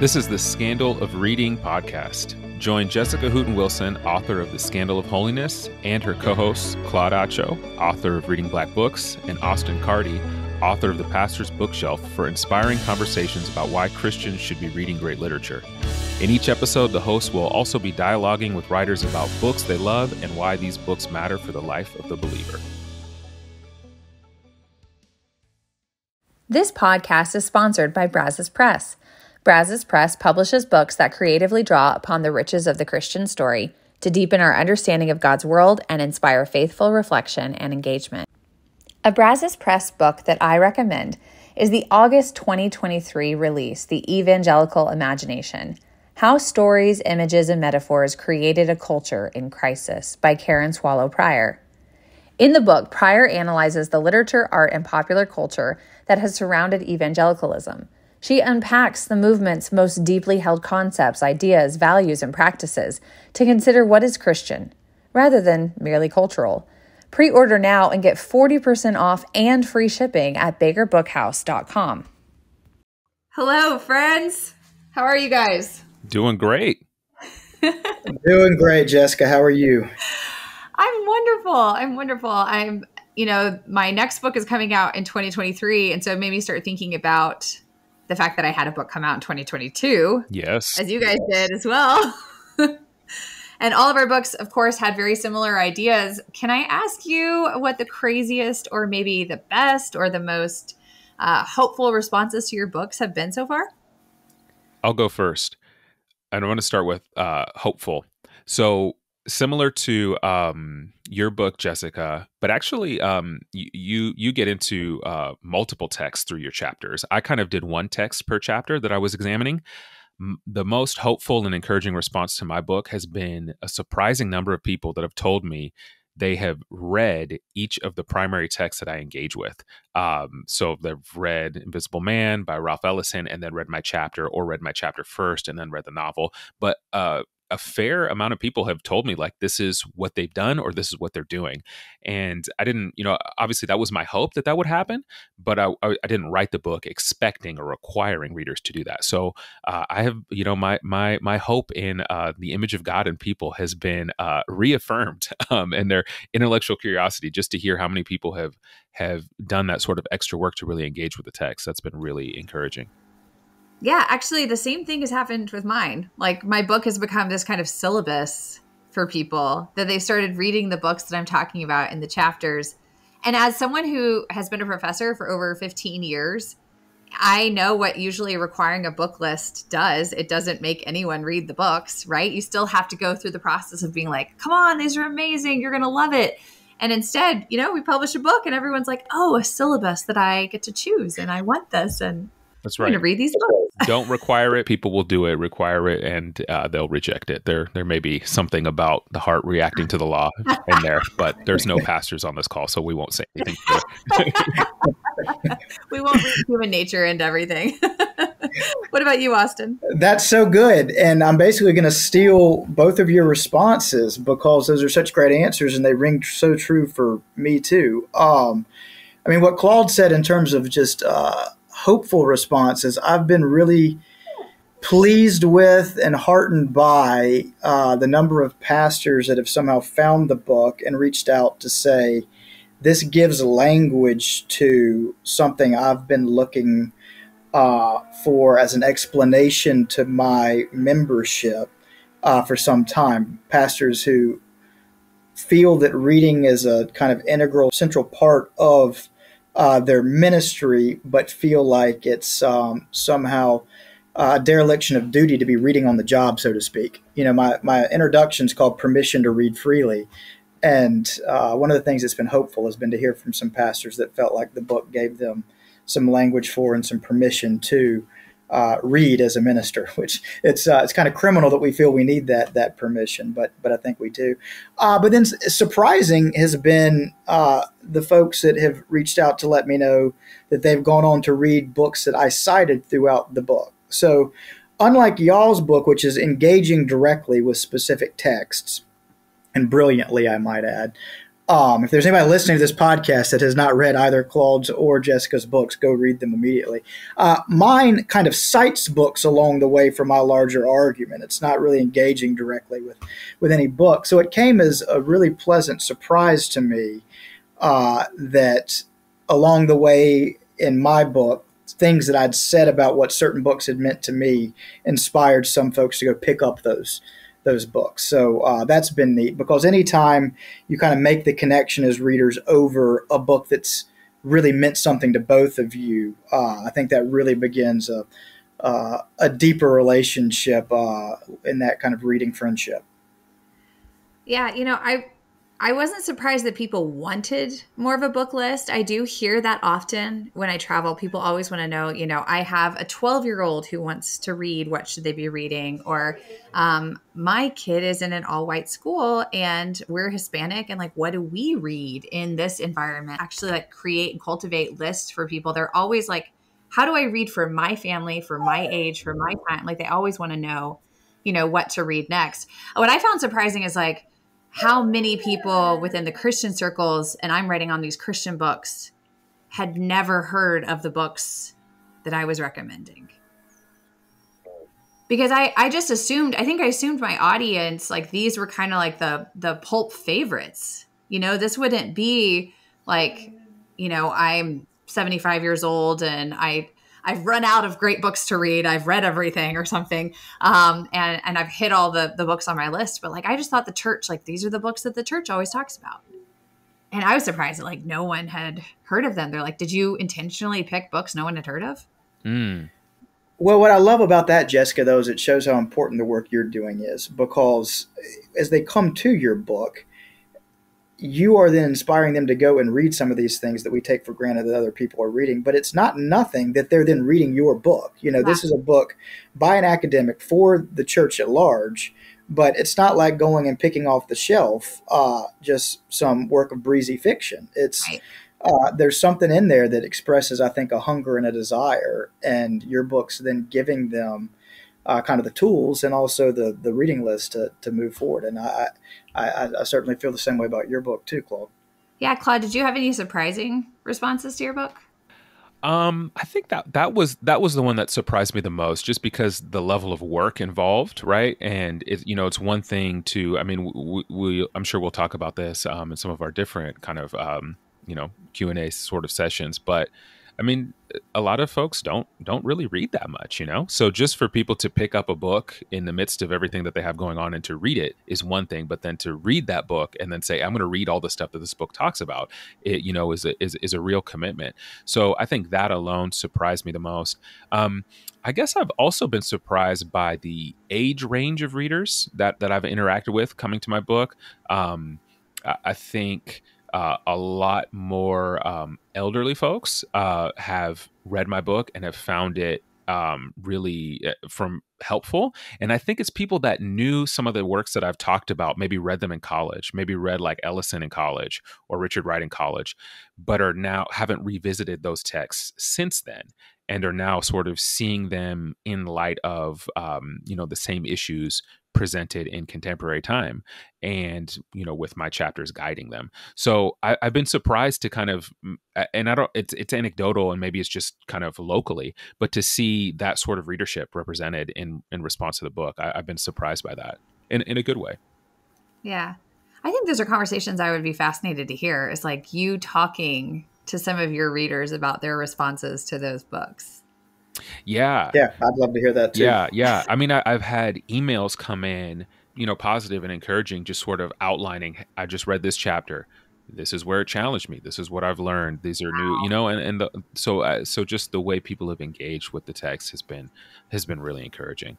This is the Scandal of Reading podcast. Join Jessica Hooten Wilson, author of The Scandal of Holiness, and her co-hosts Claude Acho, author of Reading Black Books, and Austin Carty, author of The Pastor's Bookshelf, for inspiring conversations about why Christians should be reading great literature. In each episode, the hosts will also be dialoguing with writers about books they love and why these books matter for the life of the believer. This podcast is sponsored by Brazos Press. Brazos Press publishes books that creatively draw upon the riches of the Christian story to deepen our understanding of God's world and inspire faithful reflection and engagement. A Brazos Press book that I recommend is the August 2023 release, The Evangelical Imagination: How Stories, Images, and Metaphors Created a Culture in Crisis by Karen Swallow Prior. In the book, Prior analyzes the literature, art, and popular culture that has surrounded evangelicalism. She unpacks the movement's most deeply held concepts, ideas, values, and practices to consider what is Christian, rather than merely cultural. Pre-order now and get 40% off and free shipping at bakerbookhouse.com. Hello, friends. How are you guys? Doing great. Doing great, Jessica. How are you? I'm wonderful. My next book is coming out in 2023. And so it made me start thinking about the fact that I had a book come out in 2022. Yes. As you guys did as well. And all of our books, of course, had very similar ideas. Can I ask you what the craziest or maybe the best or the most hopeful responses to your books have been so far? I'll go first. And I want to start with hopeful. So similar to your book, Jessica, but actually you get into multiple texts through your chapters. I kind of did one text per chapter that I was examining. The most hopeful and encouraging response to my book has been a surprising number of people that have told me they have read each of the primary texts that I engage with. So they've read Invisible Man by Ralph Ellison and then read my chapter, or read my chapter first and then read the novel. But a fair amount of people have told me, like, this is what they've done or this is what they're doing. And I didn't, obviously that was my hope that would happen, but I didn't write the book expecting or requiring readers to do that. So I have, my hope in the image of God in people has been reaffirmed and their intellectual curiosity, just to hear how many people have done that sort of extra work to really engage with the text. That's been really encouraging. Yeah, actually, the same thing has happened with mine. Like, my book has become this kind of syllabus for people, that they started reading the books that I'm talking about in the chapters. And as someone who has been a professor for over 15 years, I know what usually requiring a book list does. It doesn't make anyone read the books, right? You still have to go through the process of being like, come on, these are amazing. You're going to love it. And instead, we publish a book and everyone's like, oh, a syllabus that I get to choose. And I want this. And that's I'm right. going to read these books. Don't require it. People will do it. Require it, and they'll reject it. There may be something about the heart reacting to the law in there, but there's no pastors on this call, so we won't say anything. We won't read human nature and everything. What about you, Austin? That's so good. And I'm basically going to steal both of your responses because those are such great answers and they ring so true for me too. What Claude said in terms of just hopeful responses, I've been really pleased with and heartened by the number of pastors that have somehow found the book and reached out to say, this gives language to something I've been looking for as an explanation to my membership for some time. Pastors who feel that reading is a kind of integral, central part of their ministry, but feel like it's somehow a dereliction of duty to be reading on the job, so to speak. My introduction is called Permission to Read Freely. And one of the things that's been hopeful has been to hear from some pastors that felt like the book gave them some language for and some permission to read as a minister, which it's kind of criminal that we feel we need that permission, but I think we do. But then surprising has been the folks that have reached out to let me know that they've gone on to read books that I cited throughout the book. So unlike y'all's book, which is engaging directly with specific texts, and brilliantly, I might add, If there's anybody listening to this podcast that has not read either Claude's or Jessica's books, go read them immediately. Mine kind of cites books along the way for my larger argument. It's not really engaging directly with any book. So it came as a really pleasant surprise to me that along the way in my book, things that I'd said about what certain books had meant to me inspired some folks to go pick up those books. So that's been neat, because anytime you kind of make the connection as readers over a book that's really meant something to both of you, I think that really begins a deeper relationship in that kind of reading friendship. Yeah, I wasn't surprised that people wanted more of a book list. I do hear that often when I travel. People always want to know, I have a 12-year-old who wants to read. What should they be reading? Or my kid is in an all-white school and we're Hispanic. And what do we read in this environment? Actually, create and cultivate lists for people. They're always like, how do I read for my family, for my age, for my time? They always want to know, what to read next. What I found surprising is how many people within the Christian circles, and I'm writing on these Christian books, had never heard of the books that I was recommending. Because I just assumed, I assumed my audience, these were kind of the pulp favorites. This wouldn't be I'm 75 years old and I've run out of great books to read. I've read everything or something. And I've hit all the books on my list. But I just thought the church, these are the books that the church always talks about. And I was surprised that no one had heard of them. They're like, did you intentionally pick books no one had heard of? Mm. Well, what I love about that, Jessica, though, is it shows how important the work you're doing is, because as they come to your book, you are then inspiring them to go and read some of these things that we take for granted that other people are reading. But it's not nothing that they're then reading your book. This is a book by an academic for the church at large, but it's not like going and picking off the shelf just some work of breezy fiction. It's there's something in there that expresses, I think, a hunger and a desire, and your book's then giving them kind of the tools and also the reading list to move forward. And I certainly feel the same way about your book too, Claude. Yeah, Claude, did you have any surprising responses to your book? I think that was the one that surprised me the most, just because the level of work involved, right? And it's one thing to, I'm sure we'll talk about this in some of our different kind of Q&A sort of sessions, but a lot of folks don't really read that much, So just for people to pick up a book in the midst of everything that they have going on and to read it is one thing, but then to read that book and then say, I'm going to read all the stuff that this book talks about, it, is a real commitment. So I think that alone surprised me the most. I guess I've also been surprised by the age range of readers that I've interacted with coming to my book. I think a lot more elderly folks have read my book and have found it really helpful. And I think it's people that knew some of the works that I've talked about, maybe read them in college, maybe read Ellison in college or Richard Wright in college, but are now haven't revisited those texts since then, and are now sort of seeing them in light of the same issues presented in contemporary time, and with my chapters guiding them. So I've been surprised to kind of, and it's anecdotal and maybe it's just kind of locally, but to see that sort of readership represented in response to the book, I've been surprised by that in a good way. Yeah, I think those are conversations I would be fascinated to hear. Is you talking to some of your readers about their responses to those books. Yeah, I'd love to hear that too. Yeah. I've had emails come in, positive and encouraging, just sort of outlining, I just read this chapter. This is where it challenged me. This is what I've learned. These are new, so just the way people have engaged with the text has been really encouraging.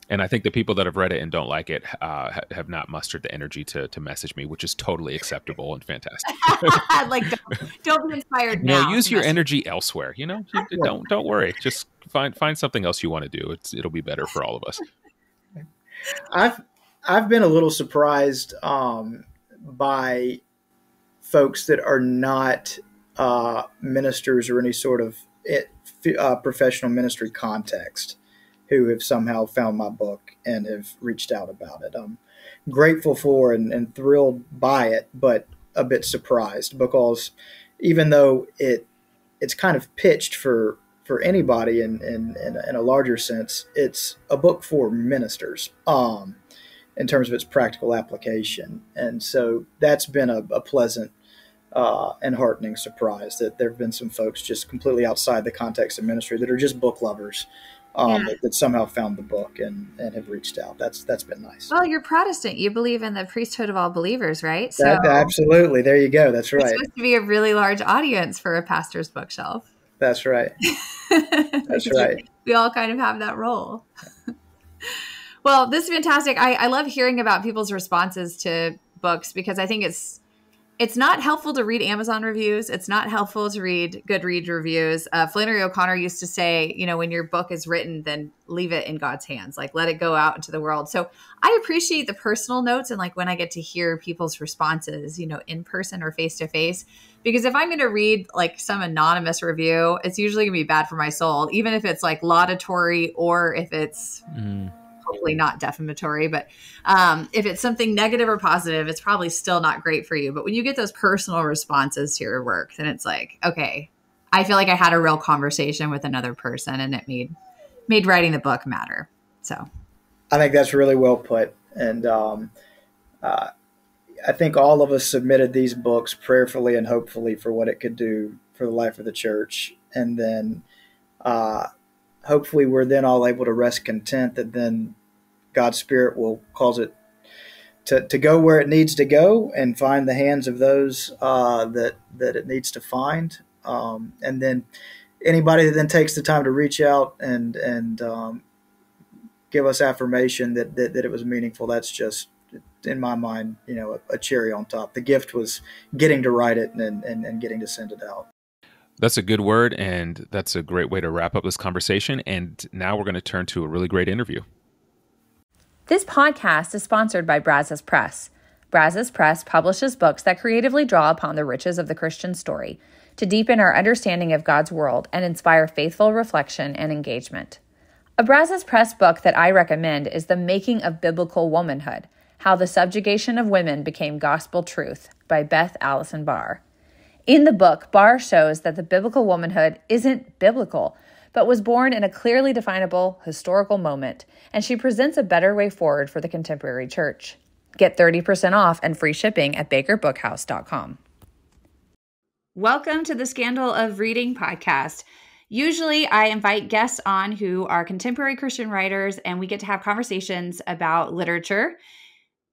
And I think the people that have read it and don't like it have not mustered the energy to message me, which is totally acceptable and fantastic. Don't be inspired now. Use your energy elsewhere. Don't worry. Just find something else you want to do. It'll be better for all of us. I've been a little surprised by folks that are not ministers or any sort of professional ministry context, who have somehow found my book and have reached out about it. I'm grateful for and thrilled by it, but a bit surprised, because even though it's kind of pitched for anybody in a larger sense, it's a book for ministers in terms of its practical application. And so that's been a pleasant and heartening surprise, that there have been some folks just completely outside the context of ministry that are just book lovers, that somehow found the book and have reached out. That's been nice. Well, you're Protestant. You believe in the priesthood of all believers, right? So Absolutely. There you go. That's right. It's supposed to be a really large audience for a pastor's bookshelf. That's right. That's right. We all kind of have that role. Well, this is fantastic. I love hearing about people's responses to books, because I think it's not helpful to read Amazon reviews. It's not helpful to read Goodreads reviews. Flannery O'Connor used to say, when your book is written, then leave it in God's hands. Like, let it go out into the world. So I appreciate the personal notes, and like when I get to hear people's responses, in person or face to face, because if I'm going to read like some anonymous review, it's usually going to be bad for my soul, even if it's like laudatory or if it's hopefully not defamatory, but if it's something negative or positive, it's probably still not great for you. But when you get those personal responses to your work, then it's like, okay, I feel like I had a real conversation with another person, and it made writing the book matter. So I think that's really well put. And I think all of us submitted these books prayerfully and hopefully for what it could do for the life of the church. And then hopefully we're then all able to rest content that then God's Spirit will cause it to go where it needs to go and find the hands of those that it needs to find. And then anybody that then takes the time to reach out and give us affirmation that it was meaningful, that's just, in my mind, a cherry on top. The gift was getting to write it and getting to send it out. That's a good word, and that's a great way to wrap up this conversation. And now we're going to turn to a really great interview. This podcast is sponsored by Brazos Press. Brazos Press publishes books that creatively draw upon the riches of the Christian story to deepen our understanding of God's world and inspire faithful reflection and engagement. A Brazos Press book that I recommend is The Making of Biblical Womanhood: How the Subjugation of Women Became Gospel Truth by Beth Allison Barr. In the book, Barr shows that the biblical womanhood isn't biblical, but was born in a clearly definable historical moment, and she presents a better way forward for the contemporary church. Get 30% off and free shipping at bakerbookhouse.com. Welcome to the Scandal of Reading podcast. Usually I invite guests on who are contemporary Christian writers, and we get to have conversations about literature.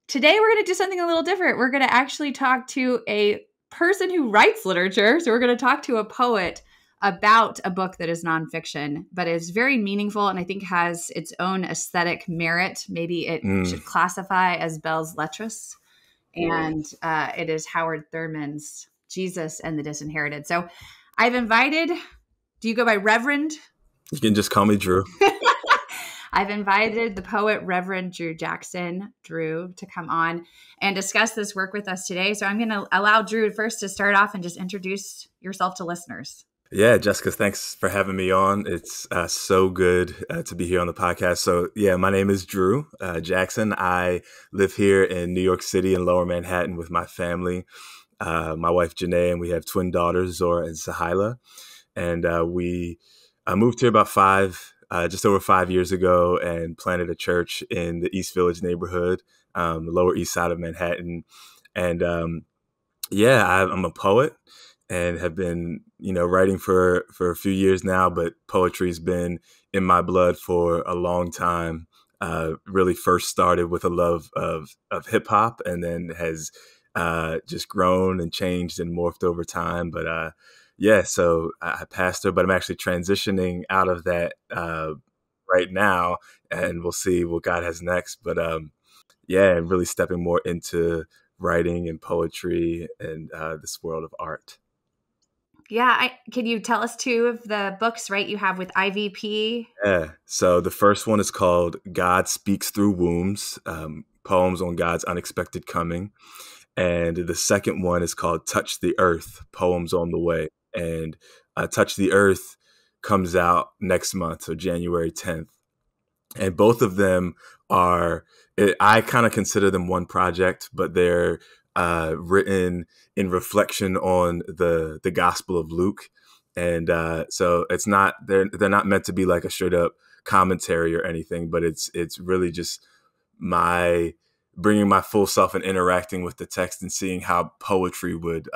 Today we're going to do something a little different. We're going to actually talk to a person who writes literature. So we're going to talk to a poet about a book that is nonfiction, but is very meaningful and I think has its own aesthetic merit. Maybe it should classify as belles lettres. And it is Howard Thurman's Jesus and the Disinherited. So I've invited, do you go by Reverend? You can just call me Drew. I've invited the poet Reverend Drew Jackson, Drew, to come on and discuss this work with us today. So I'm going to allow Drew first to start off and just introduce yourself to listeners. Yeah, Jessica, thanks for having me on. It's so good to be here on the podcast. So yeah, my name is Drew Jackson. I live here in New York City in Lower Manhattan with my family, my wife Janae, and we have twin daughters, Zora and Sahila. And we moved here about just over 5 years ago and planted a church in the East Village neighborhood, the Lower East Side of Manhattan. And I'm a poet and have been, writing for a few years now, but poetry's been in my blood for a long time. Really first started with a love of hip hop and then has just grown and changed and morphed over time. But so I pastor, but I'm actually transitioning out of that right now, and we'll see what God has next. But and really stepping more into writing and poetry and this world of art. Yeah. Can you tell us two of the books, right, you have with IVP? Yeah. So the first one is called God Speaks Through Wombs, Poems on God's Unexpected Coming. And the second one is called Touch the Earth, Poems on the Way. And Touch the Earth comes out next month, so January 10th. And both of them I kind of consider them one project, but they're written in reflection on the Gospel of Luke. And so it's not, they're not meant to be like a straight up commentary or anything, but it's really just my bringing my full self and interacting with the text and seeing how poetry would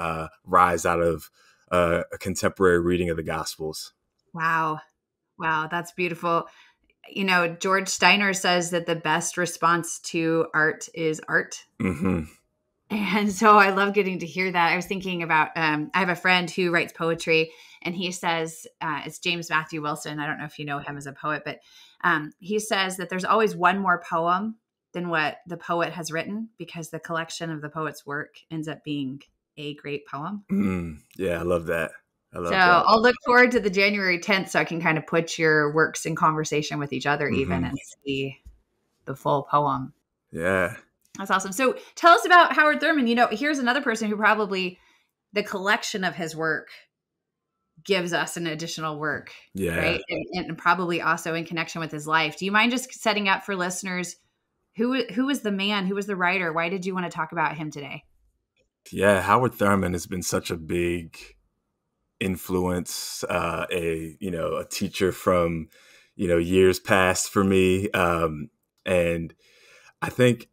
rise out of a contemporary reading of the Gospels. Wow. Wow. That's beautiful. You know, George Steiner says that the best response to art is art. Mm-hmm. And so I love getting to hear that. I was thinking about, I have a friend who writes poetry, and he says, it's James Matthew Wilson. I don't know if you know him as a poet, but he says that there's always one more poem than what the poet has written, because the collection of the poet's work ends up being a great poem. Yeah, I love that. So I'll look forward to the January 10th so I can kind of put your works in conversation with each other even and see the full poem. Yeah. That's awesome. So tell us about Howard Thurman. You know, here's another person who probably the collection of his work gives us an additional work, right? And probably also in connection with his life. Do you mind just setting up for listeners who was the man, who was the writer? Why did you want to talk about him today? Yeah, Howard Thurman has been such a big influence, a teacher from, years past for me. And I think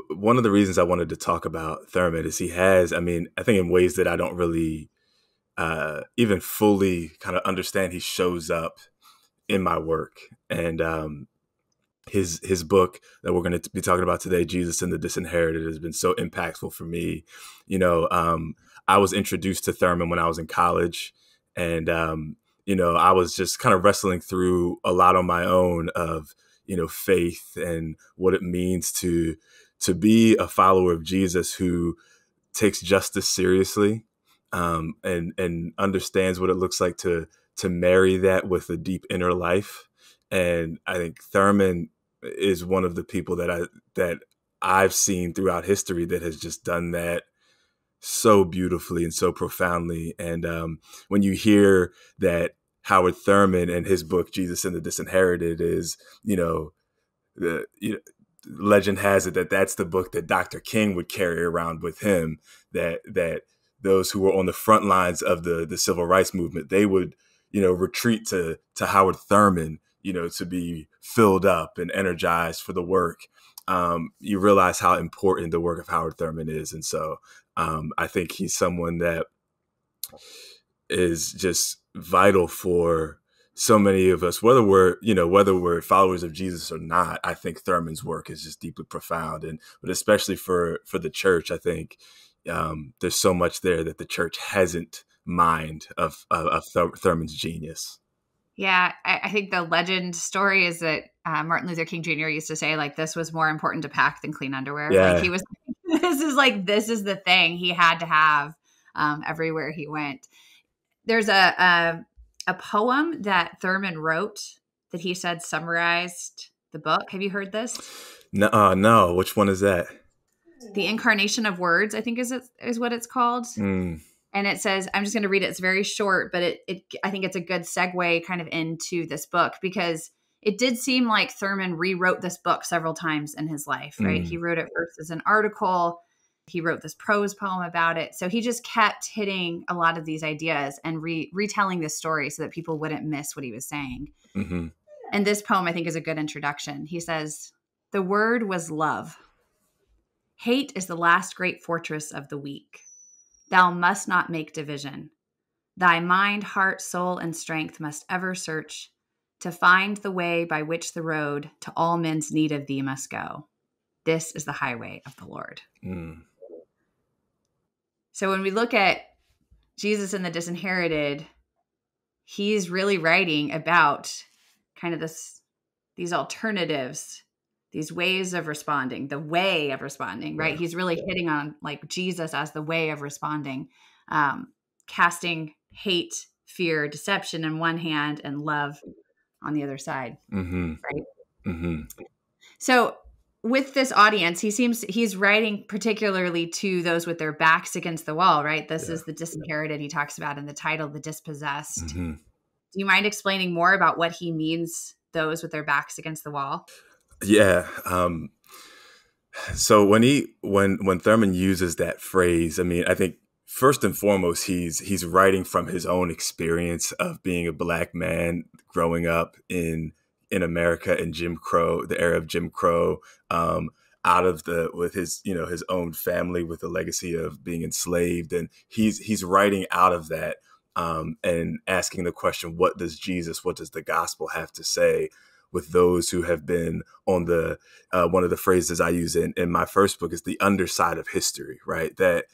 one of the reasons I wanted to talk about Thurman is he has, I think in ways that I don't really even fully kind of understand, he shows up in my work. And his book that we're going to be talking about today, Jesus and the Disinherited, has been so impactful for me. I was introduced to Thurman when I was in college, and I was just kind of wrestling through a lot on my own of faith and what it means to be a follower of Jesus who takes justice seriously, and understands what it looks like to marry that with a deep inner life. And I think Thurman is one of the people that I've seen throughout history that has just done that so beautifully and so profoundly. And when you hear that Howard Thurman and his book Jesus and the Disinherited is, legend has it that that's the book that Dr. King would carry around with him, that those who were on the front lines of the civil rights movement, they would, retreat to Howard Thurman, to be filled up and energized for the work. You realize how important the work of Howard Thurman is. And so I think he's someone that is just vital for so many of us, whether we're followers of Jesus or not. I think Thurman's work is just deeply profound, but especially for the church, I think there's so much there that the church hasn't mined of Thurman's genius. Yeah, I think the legend story is that Martin Luther King Jr. used to say, like, this was more important to pack than clean underwear. Yeah. Like, he was, this is the thing he had to have everywhere he went. There's a poem that Thurman wrote that he said summarized the book. Have you heard this? No. Which one is that? The Incarnation of Words, I think is what it's called. And it says, I'm just going to read it. It's very short, but I think it's a good segue kind of into this book, because it did seem like Thurman rewrote this book several times in his life, right? He wrote it first as an article. He wrote this prose poem about it. So he just kept hitting a lot of these ideas and retelling this story so that people wouldn't miss what he was saying. Mm-hmm. And this poem, I think, is a good introduction. He says, "The word was love. Hate is the last great fortress of the weak. Thou must not make division. Thy mind, heart, soul, and strength must ever search to find the way by which the road to all men's need of thee must go. This is the highway of the Lord." So when we look at Jesus and the Disinherited, he's really writing about kind of these alternatives, these ways of responding, the way of responding, right? Yeah. He's really hitting on like Jesus as the way of responding, casting hate, fear, deception in one hand and love on the other side, right? Mm-hmm. So with this audience, he's writing particularly to those with their backs against the wall, right? This is the disinherited he talks about in the title, the dispossessed. Mm-hmm. Do you mind explaining more about what he means, those with their backs against the wall? Yeah. So when Thurman uses that phrase, I mean, I think first and foremost, he's writing from his own experience of being a black man growing up in America in Jim Crow, the era of Jim Crow, out of with his, his own family with the legacy of being enslaved. And he's writing out of that, and asking the question, what does the gospel have to say with those who have been on the, one of the phrases I use in my first book is the underside of history, right? That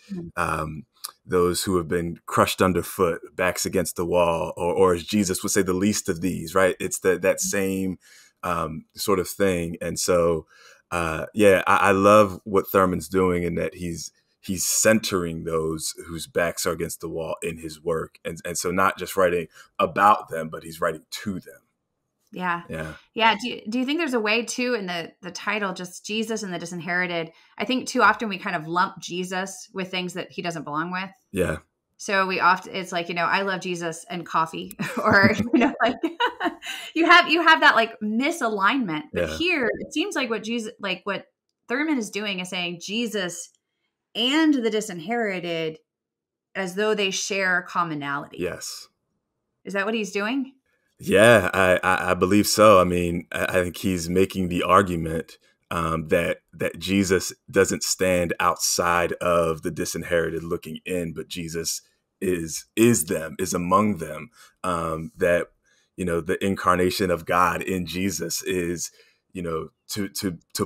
those who have been crushed underfoot, backs against the wall, or as Jesus would say, the least of these, right? It's that same sort of thing. And so, I love what Thurman's doing in that he's centering those whose backs are against the wall in his work. And so not just writing about them, but he's writing to them. Yeah. Yeah. Yeah. Do you think there's a way too in the title, just Jesus and the Disinherited? I think too often we kind of lump Jesus with things that he doesn't belong with. Yeah. So it's like, I love Jesus and coffee, or, like you have that like misalignment. But here it seems like what Thurman is doing is saying Jesus and the Disinherited as though they share commonality. Yes. Is that what he's doing? Yeah, I believe so. I mean, I think he's making the argument that Jesus doesn't stand outside of the disinherited looking in, but Jesus is among them. That the incarnation of God in Jesus is to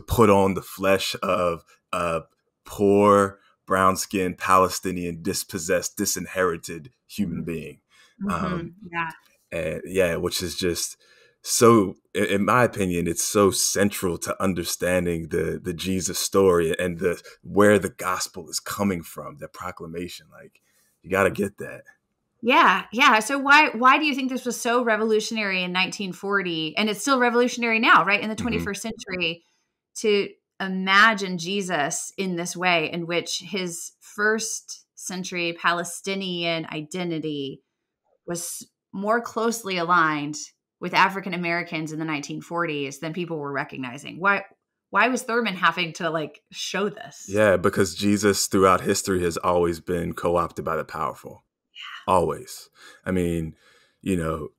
put on the flesh of a poor, brown-skinned, Palestinian, dispossessed, disinherited human being. And which is just so, in my opinion, it's so central to understanding the Jesus story and where the gospel is coming from, the proclamation. Like, you got to get that. Yeah. Yeah. So why do you think this was so revolutionary in 1940, and it's still revolutionary now, right? In the 21st century, to imagine Jesus in this way, in which his first century Palestinian identity was more closely aligned with African Americans in the 1940s than people were recognizing? Why was Thurman having to like show this? Yeah, because Jesus throughout history has always been co-opted by the powerful. Yeah. Always. I mean, you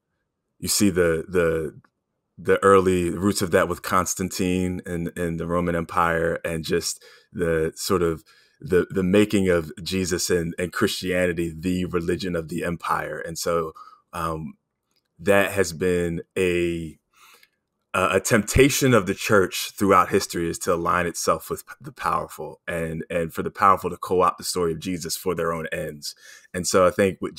see the early roots of that with Constantine and the Roman Empire, and just the sort of the making of Jesus and Christianity the religion of the empire. And so that has been a temptation of the church throughout history, is to align itself with the powerful and for the powerful to co-opt the story of Jesus for their own ends. And so I think what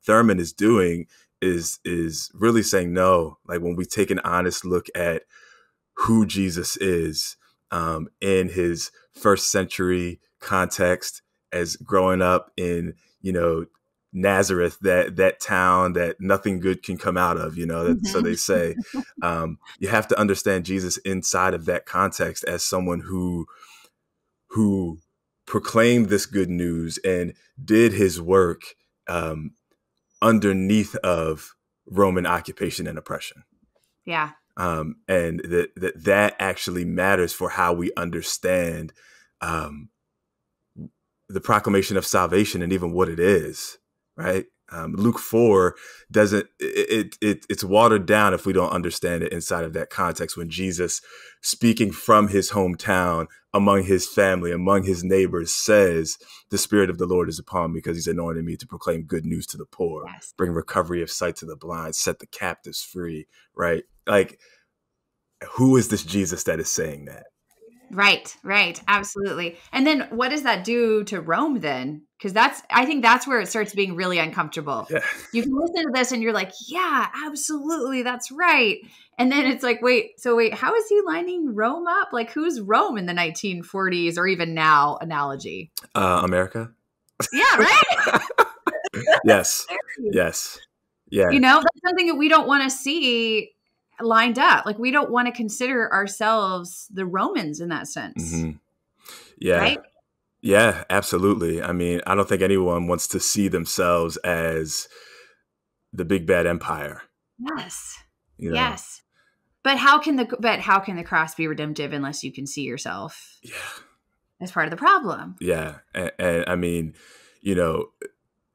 Thurman is doing is really saying, no, like when we take an honest look at who Jesus is in his first century context, as growing up in, Nazareth, that town that nothing good can come out of, so they say, you have to understand Jesus inside of that context as someone who proclaimed this good news and did his work underneath of Roman occupation and oppression. Yeah. And that actually matters for how we understand the proclamation of salvation and even what it is, right? Luke 4 doesn't, it's watered down if we don't understand it inside of that context, when Jesus, speaking from his hometown, among his family, among his neighbors, says, the Spirit of the Lord is upon me because he's anointed me to proclaim good news to the poor, yes, bring recovery of sight to the blind, set the captives free, right? Like, who is this Jesus that is saying that? Right. Absolutely. And then what does that do to Rome then? Because I think that's where it starts being really uncomfortable. Yeah. You can listen to this and you're like, yeah, absolutely, that's right. And then it's like, wait, how is he lining Rome up? Like, who's Rome in the 1940s or even now analogy? America. Yeah, right? Yes. Yeah. That's something that we don't want to see lined up. Like, we don't want to consider ourselves the Romans in that sense. Mm-hmm. Yeah. Right? Yeah, absolutely. I mean, I don't think anyone wants to see themselves as the big bad empire. Yes. Yes. But how can the cross be redemptive unless you can see yourself? Yeah. As part of the problem. Yeah. And I mean, you know,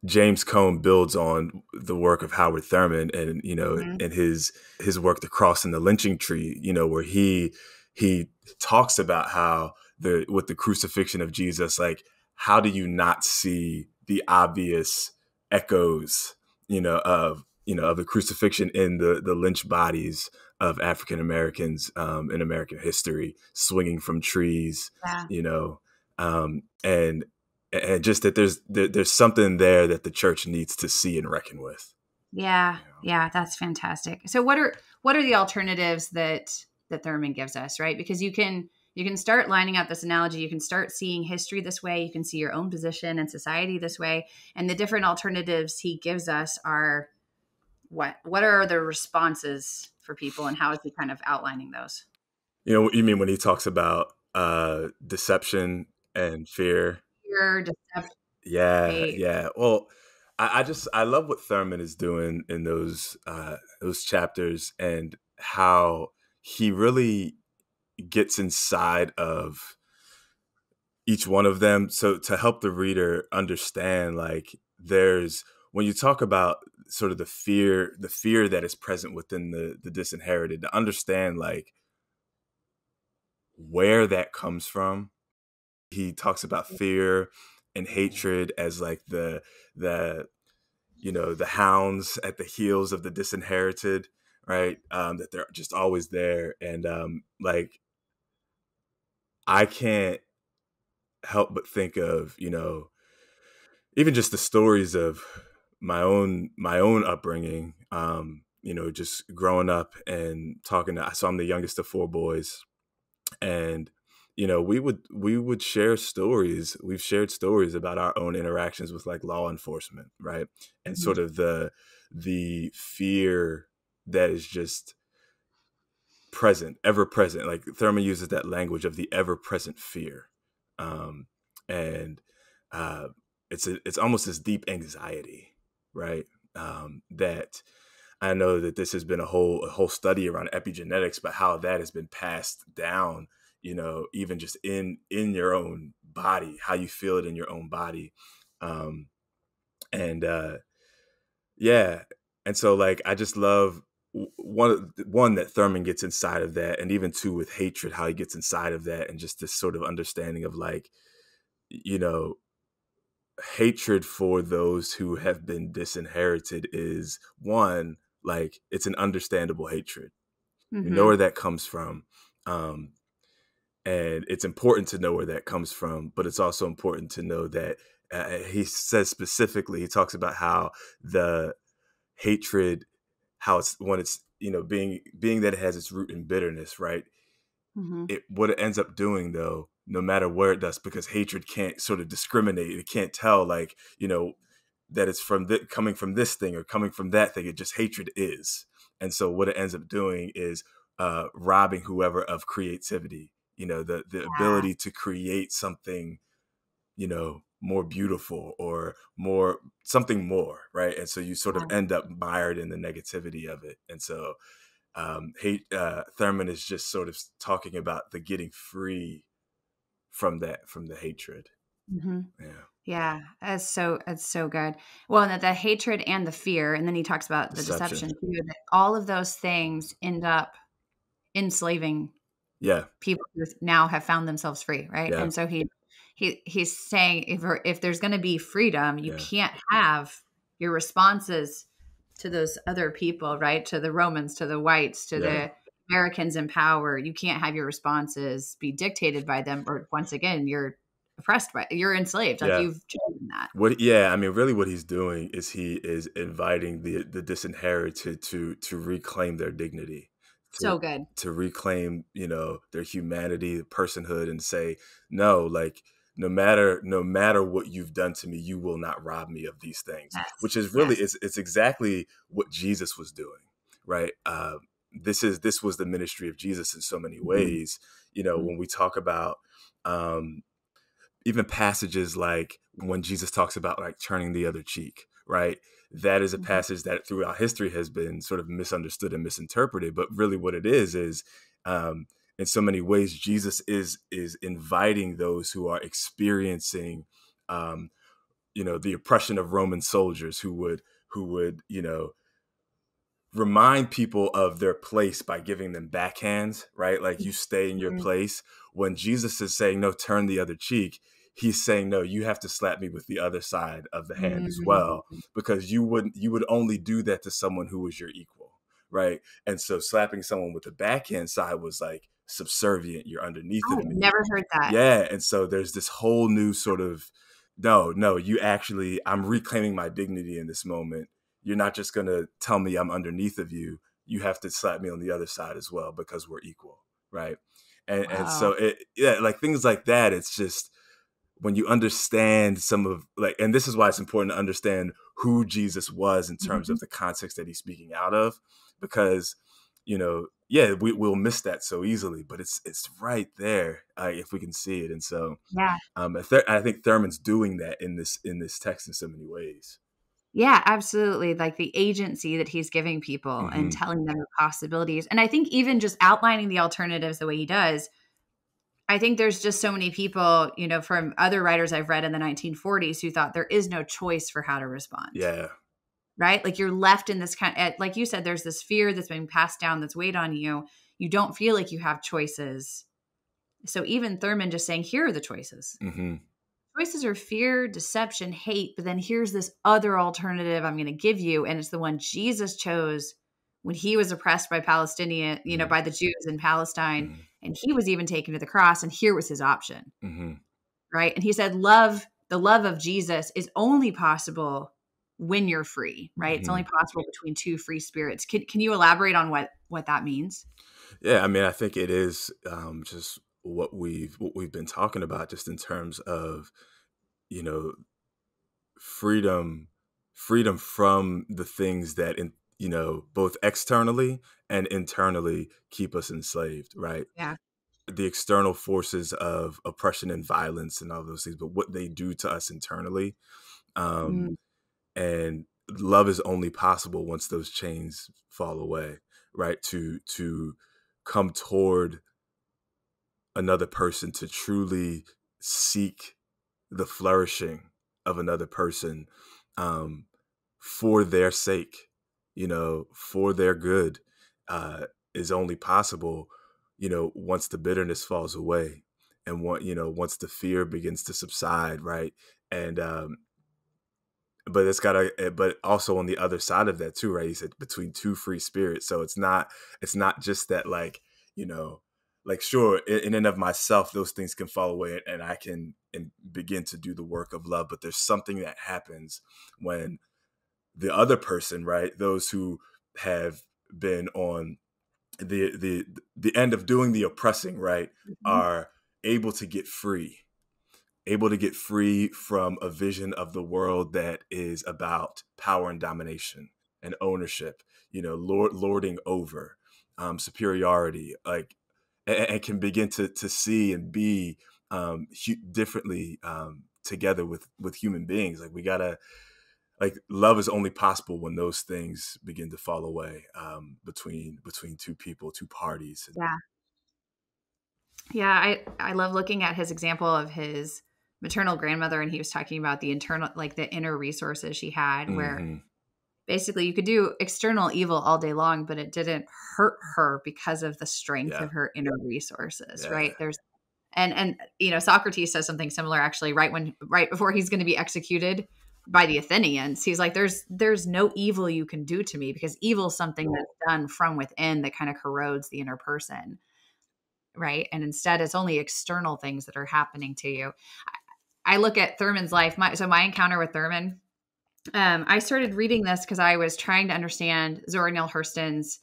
James Cone builds on the work of Howard Thurman and, you know, and his work, The Cross and the Lynching Tree, you know, where he talks about how with the crucifixion of Jesus, like, how do you not see the obvious echoes, of the crucifixion in the lynched bodies of African Americans in American history, swinging from trees, and just that there's something there that the church needs to see and reckon with. Yeah, that's fantastic. So what are the alternatives that Thurman gives us, right? Because you can start lining up this analogy. You can start seeing history this way. You can see your own position in society this way. And the different alternatives he gives us are what are the responses for people, and how is he kind of outlining those? You mean when he talks about deception and fear? Fear, deception. Yeah. Well, I love what Thurman is doing in those chapters, and how he really gets inside of each one of them. So to help the reader understand, like, when you talk about sort of the fear that is present within the disinherited, to understand like where that comes from. He talks about fear and hatred as like the hounds at the heels of the disinherited, right? That they're just always there. And like, I can't help but think of, even just the stories of my own upbringing, just growing up and so I'm the youngest of 4 boys, and we would share stories. We've shared stories about our own interactions with like law enforcement, right? And sort of the fear that is just ever present. Like Thurman uses that language of the ever present fear, and it's almost this deep anxiety, right? That I know that this has been a whole study around epigenetics, but how that has been passed down, even just in your own body, how you feel it in your own body. And so like, I just love one that Thurman gets inside of that, and even 2 with hatred, how he gets inside of that, and just this sort of understanding of like, hatred for those who have been disinherited is one, like, it's an understandable hatred. You know where that comes from. And it's important to know where that comes from, but it's also important to know that he says specifically, he talks about how the hatred, how it's when it's, being that it has its root in bitterness, right? What it ends up doing though, no matter where it does, because hatred can't sort of discriminate. It can't tell like, that it's coming from this thing or coming from that thing. It just, hatred is. And so what it ends up doing is robbing whoever of creativity, the ability to create something, more beautiful or something more, right? And so you sort of end up mired in the negativity of it. And so Thurman is just sort of talking about the getting free from the hatred. Yeah, that's so good. Well, and the hatred and the fear, and then he talks about the deception too, that all of those things end up enslaving people who now have found themselves free, right? And so he's saying if there's going to be freedom, you can't have your responses to those other people, right? To the Romans, to the whites, to the Americans in power. You can't have your responses be dictated by them, or once again, you're you're enslaved. Like you've chosen that. Really what he's doing is he is inviting the disinherited to reclaim their dignity. So good. To reclaim, their humanity, personhood, and say, no, like, no matter what you've done to me, you will not rob me of these things. Yes. Which is really, it's exactly what Jesus was doing, right? This was the ministry of Jesus in so many ways. When we talk about even passages like when Jesus talks about like turning the other cheek, right? that is a passage that throughout history has been sort of misunderstood and misinterpreted. But really what it is in so many ways, Jesus is inviting those who are experiencing, the oppression of Roman soldiers who would, remind people of their place by giving them backhands, right? Like, you stay in your place. When Jesus is saying, no, turn the other cheek, he's saying, no, you have to slap me with the other side of the hand as well, because you would only do that to someone who was your equal, right? And so slapping someone with the backhand side was like subservient. You're underneath Oh, of me. never heard that. Yeah. And so there's this whole new sort of, no, you actually, I'm reclaiming my dignity in this moment. You're not just going to tell me I'm underneath of you. You have to slap me on the other side as well, because we're equal. Right. And so like things like that, it's just, when you understand some of and this is why it's important to understand who Jesus was in terms of the context that he's speaking out of, because, we'll miss that so easily, but it's right there if we can see it. And so, I think Thurman's doing that in this text in so many ways. Yeah, absolutely. Like the agency that he's giving people and telling them the possibilities. And I think even just outlining the alternatives the way he does, I think there's just so many people, from other writers I've read in the 1940s who thought there is no choice for how to respond. Yeah. Right? Like you're left in this like you said, there's this fear that's being passed down that's weighed on you. You don't feel like you have choices. So even Thurman just saying, here are the choices. Choices are fear, deception, hate, but then here's this other alternative I'm going to give you. And it's the one Jesus chose when he was oppressed by Palestinian, by the Jews in Palestine. And he was even taken to the cross, and here was his option. Right. And he said, the love of Jesus is only possible when you're free, right? It's only possible between two free spirits. Can you elaborate on what that means? Yeah. I mean, I think it is just what we've been talking about, just in terms of, freedom from the things that, both externally and internally keep us enslaved, right? Yeah. The external forces of oppression and violence and all those things, but what they do to us internally. And love is only possible once those chains fall away, right? To come toward another person, to truly seek the flourishing of another person for their sake, for their good, is only possible, once the bitterness falls away and once the fear begins to subside, right? And but also on the other side of that too, right? He said between two free spirits. So it's not just that, like, sure, in and of myself, those things can fall away and I can begin to do the work of love. But there's something that happens when the other person, right, those who have been on the end of doing the oppressing, right, are able to get free from a vision of the world that is about power and domination and ownership, lording over, superiority, like, and can begin to see and be differently together with human beings. Like, we gotta, like, love is only possible when those things begin to fall away between two people, two parties. Yeah, I love looking at his example of his maternal grandmother, and he was talking about the internal, like the inner resources she had, where basically you could do external evil all day long, but it didn't hurt her because of the strength of her inner resources, right? There's and Socrates says something similar, actually, right before he's going to be executed by the Athenians. He's like, there's no evil you can do to me, because evil is something that's done from within that kind of corrodes the inner person. Right. And instead, it's only external things that are happening to you. I look at Thurman's life. My encounter with Thurman, I started reading this because I was trying to understand Zora Neale Hurston's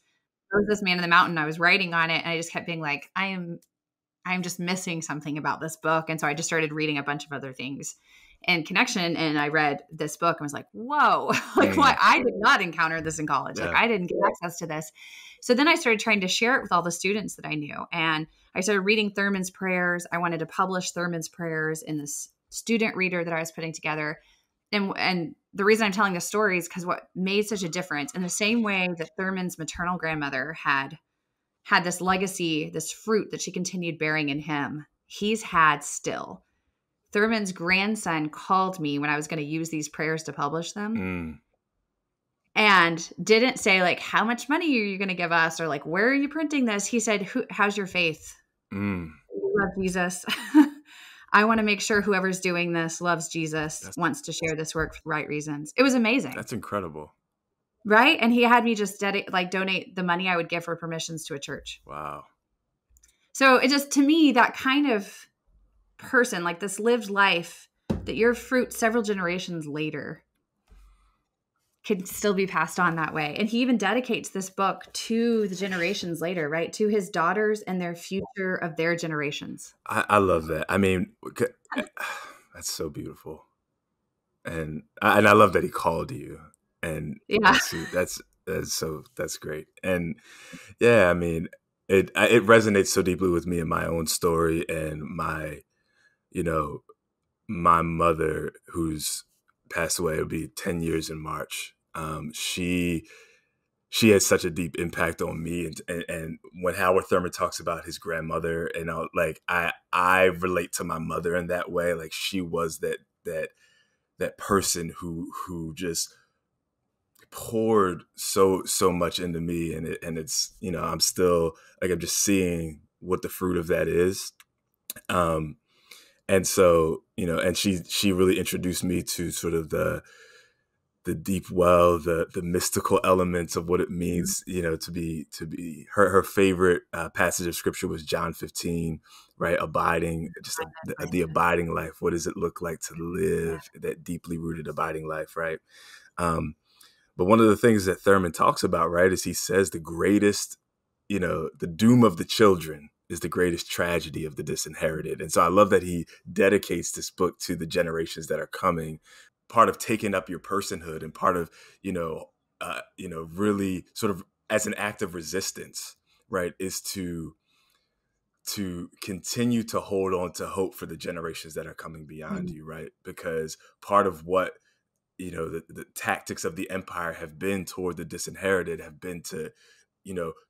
This Man in the Mountain. I was writing on it, and I just kept being like, I'm just missing something about this book. And so I just started reading a bunch of other things in connection. And I read this book and was like, whoa, like, why? I did not encounter this in college. Like, I didn't get access to this. So then I started trying to share it with all the students that I knew. And I started reading Thurman's prayers. I wanted to publish Thurman's prayers in this student reader that I was putting together. And the reason I'm telling this story is because what made such a difference, in the same way that Thurman's maternal grandmother had this legacy, this fruit that she continued bearing in him, he's had still. Thurman's grandson called me when I was going to use these prayers to publish them. And didn't say like, how much money are you going to give us? Or like, where are you printing this? He said, how's your faith? Love Jesus. I want to make sure whoever's doing this loves Jesus, wants to share this work for the right reasons. It was amazing. That's incredible. Right? And he had me just donate the money I would give for permissions to a church. Wow. So it just, to me, that kind of person, like this lived life, that your fruit several generations later could still be passed on that way. And he even dedicates this book to the generations later, right? To his daughters and their future of their generations. I love that. I mean, that's so beautiful. And I love that he called you. And yeah, that's great. And yeah, I mean, it resonates so deeply with me in my own story and my mother, who's passed away, it'll be 10 years in March. She had such a deep impact on me, and when Howard Thurman talks about his grandmother, and I relate to my mother in that way. Like, she was that person who just poured so much into me, and it's I'm still like, I'm just seeing what the fruit of that is. And so, and she really introduced me to sort of the deep well, the mystical elements of what it means, to be her favorite passage of scripture was John 15, right? Abiding, just the abiding life. What does it look like to live that deeply rooted abiding life, right? But one of the things that Thurman talks about, right, is he says the greatest, the doom of the children is the greatest tragedy of the disinherited. And so I love that he dedicates this book to the generations that are coming. Part of taking up your personhood and part of, really sort of as an act of resistance, right, is to continue to hold on to hope for the generations that are coming beyond you, right? Because part of what, the tactics of the empire have been toward the disinherited have been to,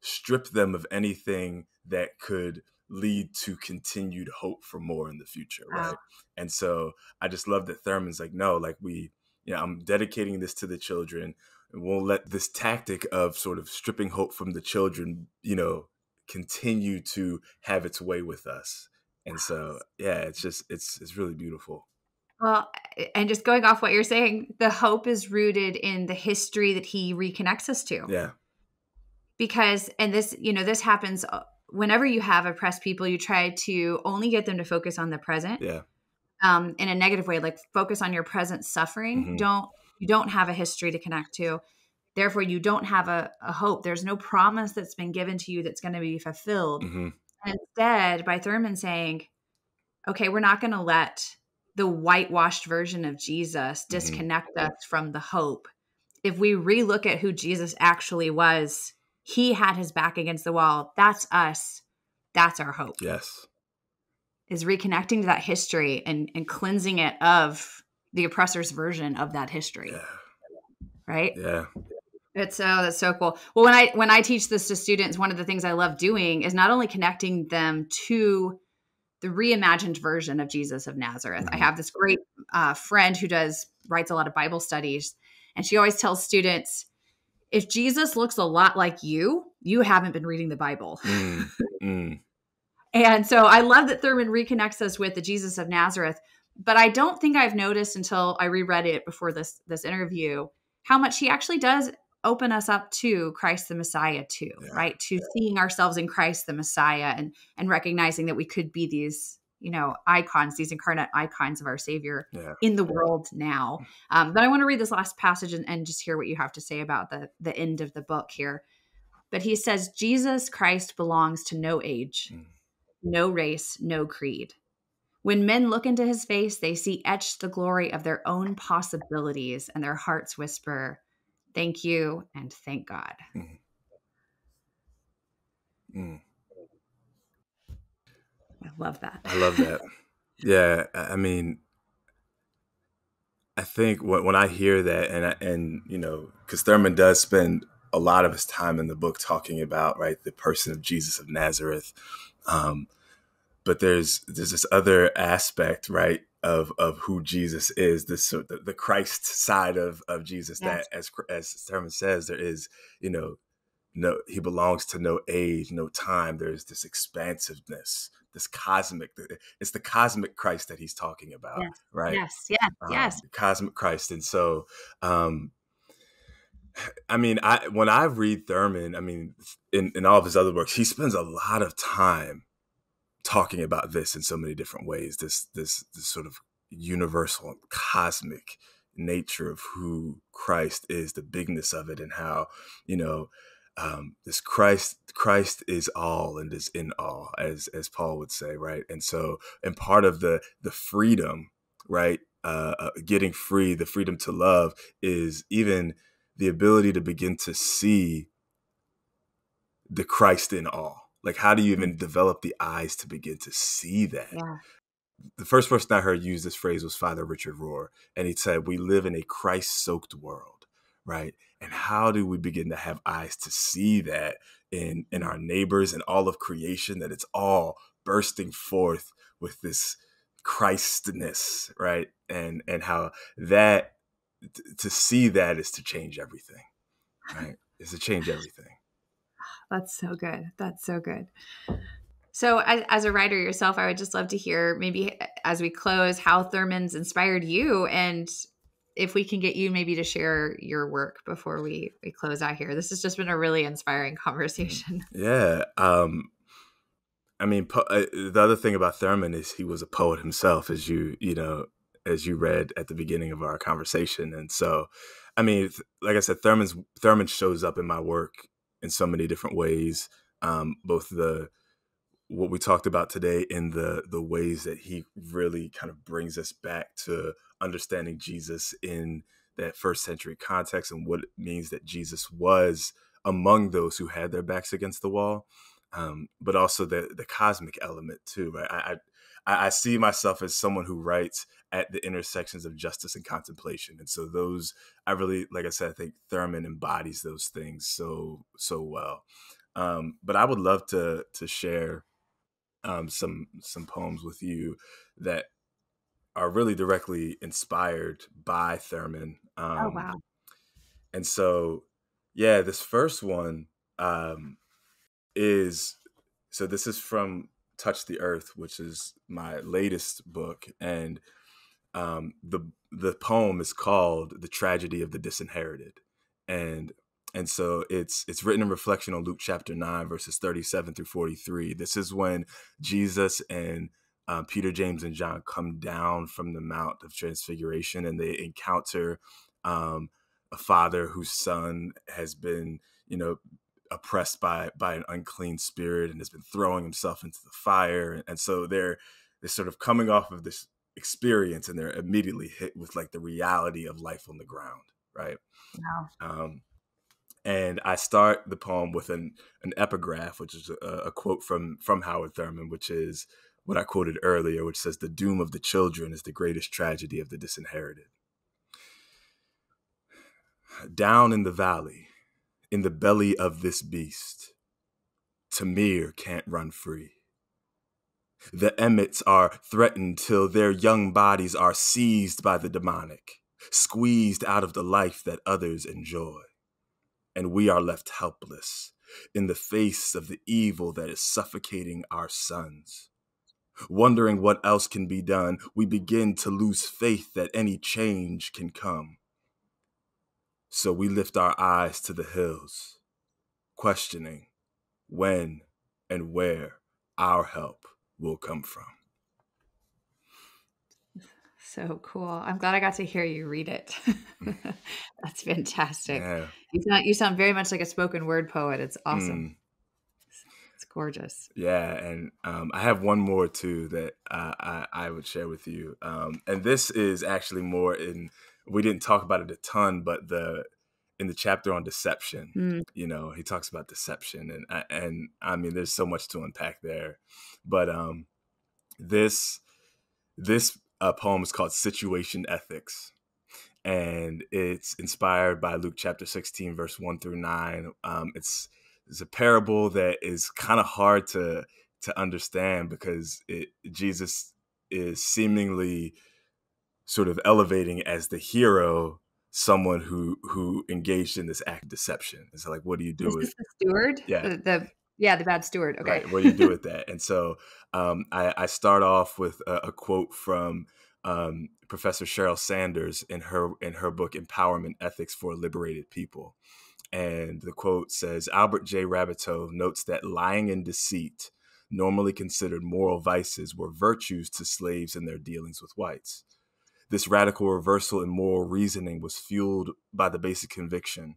strip them of anything that could lead to continued hope for more in the future, right? Wow. And so I just love that Thurman's like, no, like I'm dedicating this to the children, and won't let this tactic of sort of stripping hope from the children, continue to have its way with us. And so, yeah, it's really beautiful. Well, and just going off what you're saying, the hope is rooted in the history that he reconnects us to. Yeah. Because, and this, this happens whenever you have oppressed people, you try to only get them to focus on the present. Yeah. In a negative way, like focus on your present suffering. Mm-hmm. You don't have a history to connect to. Therefore, you don't have a hope. There's no promise that's been given to you that's going to be fulfilled. Mm-hmm. And instead, by Thurman saying, okay, we're not going to let the whitewashed version of Jesus disconnect us from the hope. If we relook at who Jesus actually was, he had his back against the wall. That's us. That's our hope. Yes. Is reconnecting to that history and cleansing it of the oppressor's version of that history. Yeah. Right? Yeah. That's so cool. Well, when I teach this to students, one of the things I love doing is not only connecting them to the reimagined version of Jesus of Nazareth. I have this great friend who writes a lot of Bible studies, and she always tells students, if Jesus looks a lot like you haven't been reading the Bible. And so I love that Thurman reconnects us with the Jesus of Nazareth, but I don't think I've noticed until I reread it before this interview, how much he actually does open us up to Christ the Messiah too, right? To seeing ourselves in Christ the Messiah and recognizing that we could be these, icons, these incarnate icons of our Savior in the world now. But I want to read this last passage and just hear what you have to say about the end of the book here. But he says, Jesus Christ belongs to no age, no race, no creed. When men look into his face, they see etched the glory of their own possibilities, and their hearts whisper, thank you and thank God. I love that. I love that. Yeah. I mean, I think when I hear that, and you know, because Thurman does spend a lot of his time in the book talking about, right, the person of Jesus of Nazareth, but there's this other aspect, right, of who Jesus is, this the Christ side of Jesus, Yes. that as Thurman says, there is, you know, no, he belongs to no age, no time. There's this expansiveness, this cosmic. It's the cosmic Christ that he's talking about, Yes. right? Yes. Yes. Yes. Cosmic Christ. And so, I mean, when I read Thurman, I mean, in all of his other works, he spends a lot of time talking about this in so many different ways. This sort of universal, cosmic nature of who Christ is, the bigness of it, and how, you know, this Christ is all and is in all, as Paul would say, right? And so, and part of the freedom, right, getting free, the freedom to love, is even the ability to begin to see the Christ in all. Like, how do you even develop the eyes to begin to see that? Yeah. The first person I heard use this phrase was Father Richard Rohr. And he said, we live in a Christ-soaked world, right? And how do we begin to have eyes to see that in our neighbors and all of creation, that it's all bursting forth with this Christness, right? And how that, to see that is to change everything, right? Is to change everything. That's so good. That's so good. So as a writer yourself, I would just love to hear, maybe as we close, how Thurman's inspired you, and if we can get you maybe to share your work before we close out here. This has just been a really inspiring conversation. Yeah. I mean, the other thing about Thurman is he was a poet himself, as you read at the beginning of our conversation. And so, I mean, like I said, Thurman shows up in my work in so many different ways. Both what we talked about today, in the ways that he really kind of brings us back to understanding Jesus in that first century context, and what it means that Jesus was among those who had their backs against the wall. But also the cosmic element too, right? I see myself as someone who writes at the intersections of justice and contemplation. And so those, I really, like I said, I think Thurman embodies those things so well. But I would love to share some poems with you that are really directly inspired by Thurman. Oh, wow. And so, yeah, this first one is, so this is from Touch the Earth, which is my latest book. And the poem is called The Tragedy of the Disinherited. And so it's written in reflection on Luke chapter 9, verses 37 through 43. This is when Jesus and Peter, James, and John come down from the Mount of Transfiguration, and they encounter a father whose son has been, oppressed by an unclean spirit and has been throwing himself into the fire. And so they're sort of coming off of this experience, and they're immediately hit with like the reality of life on the ground, right? Wow. And I start the poem with an epigraph, which is a quote from Howard Thurman, which is what I quoted earlier, which says, "The doom of the children is the greatest tragedy of the disinherited. Down in the valley, in the belly of this beast, Tamir can't run free. The emmets are threatened till their young bodies are seized by the demonic, squeezed out of the life that others enjoy. And we are left helpless in the face of the evil that is suffocating our sons. Wondering what else can be done, we begin to lose faith that any change can come. So we lift our eyes to the hills, questioning when and where our help will come from." So cool. I'm glad I got to hear you read it. That's fantastic. Yeah. You sound very much like a spoken word poet. It's awesome. It's gorgeous. Yeah, and I have one more too that I would share with you. And this is actually more we didn't talk about it a ton, but in the chapter on deception, he talks about deception, and I mean, there's so much to unpack there. But this poem is called Situation Ethics. and it's inspired by Luke chapter 16, verse 1-9. It's a parable that is kind of hard to understand because Jesus is seemingly sort of elevating as the hero someone who engaged in this act of deception. It's like, what do you do Is with this the steward? Yeah. The bad steward. Okay. Right. What do you do with that? And so I start off with a quote from Professor Sheryl Sanders in her book, Empowerment Ethics for a Liberated People. And the quote says, Albert J. Rabbitoe notes that lying and deceit, normally considered moral vices, were virtues to slaves in their dealings with whites. This radical reversal in moral reasoning was fueled by the basic conviction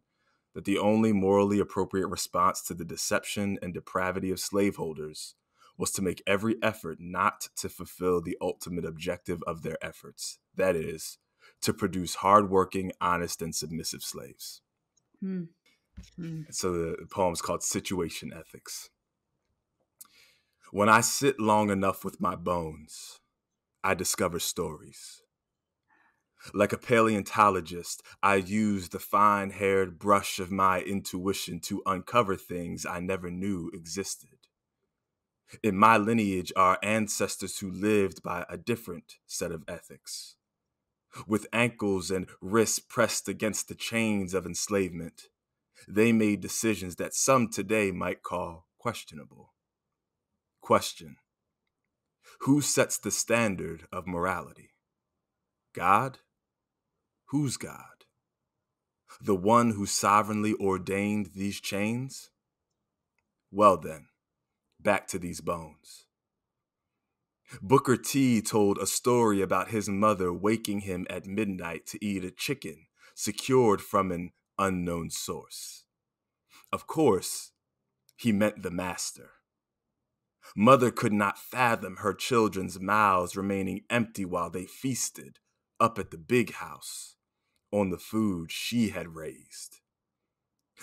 that the only morally appropriate response to the deception and depravity of slaveholders was to make every effort not to fulfill the ultimate objective of their efforts, that is, to produce hardworking, honest, and submissive slaves. So the poem's called Situation Ethics. When I sit long enough with my bones, I discover stories. Like a paleontologist, I use the fine-haired brush of my intuition to uncover things I never knew existed. In my lineage are ancestors who lived by a different set of ethics. With ankles and wrists pressed against the chains of enslavement, they made decisions that some today might call questionable. Question: who sets the standard of morality? God? Who's God? The one who sovereignly ordained these chains? Well then, back to these bones. Booker T told a story about his mother waking him at midnight to eat a chicken secured from an unknown source. Of course, he meant the master. Mother could not fathom her children's mouths remaining empty while they feasted up at the big house on the food she had raised.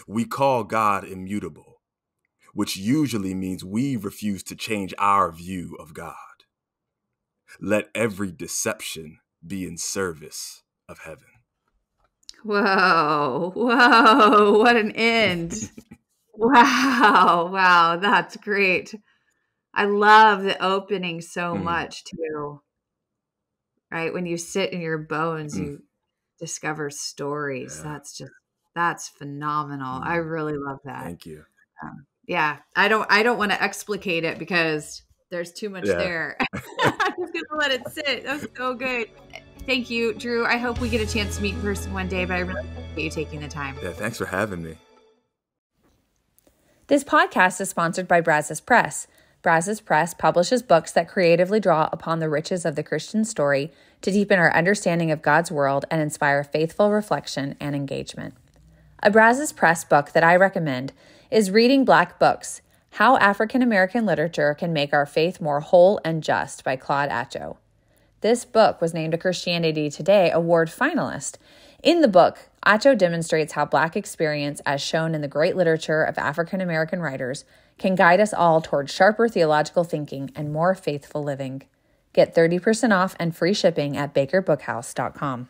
We call God immutable, which usually means we refuse to change our view of God. Let every deception be in service of heaven. Whoa, what an end. Wow, that's great. I love the opening so much too. Right? When you sit in your bones, you discover stories. Yeah. That's phenomenal. I really love that. Thank you. Yeah. I don't want to explicate it because there's too much there. I'm just gonna let it sit. That was so good. Thank you, Drew. I hope we get a chance to meet in person one day, but I really appreciate you taking the time. Yeah, thanks for having me. This podcast is sponsored by Brazos Press. Brazos Press publishes books that creatively draw upon the riches of the Christian story to deepen our understanding of God's world and inspire faithful reflection and engagement. A Brazos Press book that I recommend is Reading Black Books: How African American Literature Can Make Our Faith More Whole and Just by Claude Atcho. This book was named a Christianity Today Award finalist. In the book, Atcho demonstrates how Black experience, as shown in the great literature of African American writers, can guide us all toward sharper theological thinking and more faithful living. Get 30% off and free shipping at bakerbookhouse.com.